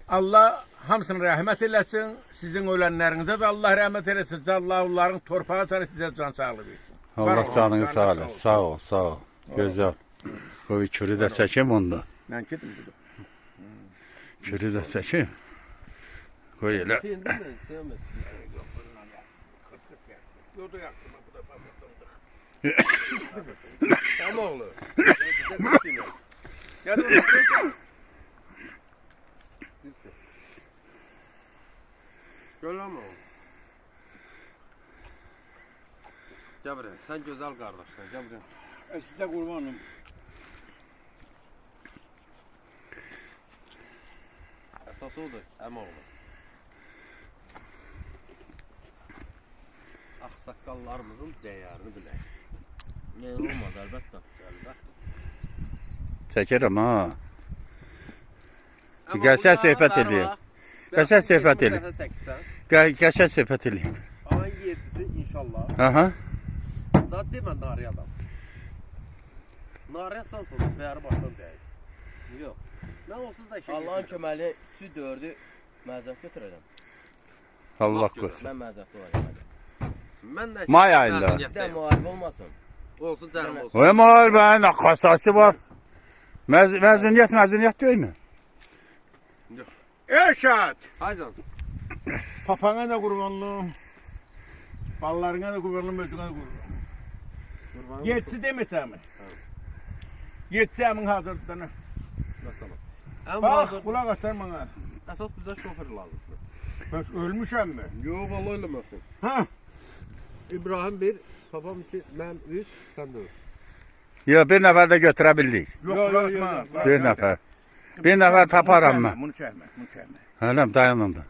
Allah hamısını rəhmət eləsin. Sizin ölənlərinizə də Allah rəhmət eləsin. Allah onların torpağı sana sizə can sağlığı versin. Allah canını sağ olasın. Sağ ol, sağ ol. Gözəl. Qoy kürü də çəkim onda. Mən gedim burada. Kürü də çəkim. Qoy elə. Yolda yaktım. Tamam oğlum. Gel oğlum. Gel ama oğlum. Gel buraya. Sen güzel kardeşsin. Gel buraya. Size kurbanım. Esas odur. Ama oğlum. Aksakallarımızın değerini bilək. Ne olmaz elbette. Çəkirəm ha. Gəlsən söhbət edeyim. Gəlsən söhbət edeyim. Gəlsən söhbət edeyim. Ayın 7'si inşallah. Aha. Daha demə nari adam. Nari atsansa bəyəri başdan deyək. Yok. Mən onsuz da şey Allah'ın köməli 3'ü 4'ü məzəf götürəcəm. Allah qoysun. Mən məzəfli olacağım. Mən də May ayında. Bir də müharibə olmasın. Olsun canım olsun. O müharibənin qasası var. Məzuniyyət deyilmi? Eşat! Haycan. Papana da kurbanlığım. Ballarına da kurbanlığım, özüne de kurbanlığım. Yetsi demesem mi? Yetsi emin hazırlıklarına. Nasıl? En Bak, hazır. kulak asar bana. Esas bize şoför lazım. Ben ölmüşüm mi? Yok vallahi ölmesin. Ha? İbrahim 1, babam 2, ben 3, sen de 3. Yox, bir nəfər də götürə bildik. Yok, Yo, kulak yo, yo, asma. yo. Bir nəfər. Bir nəfər taparam mən. Bunu çəkmə, bunu çəkmə. Hələm dayanın da.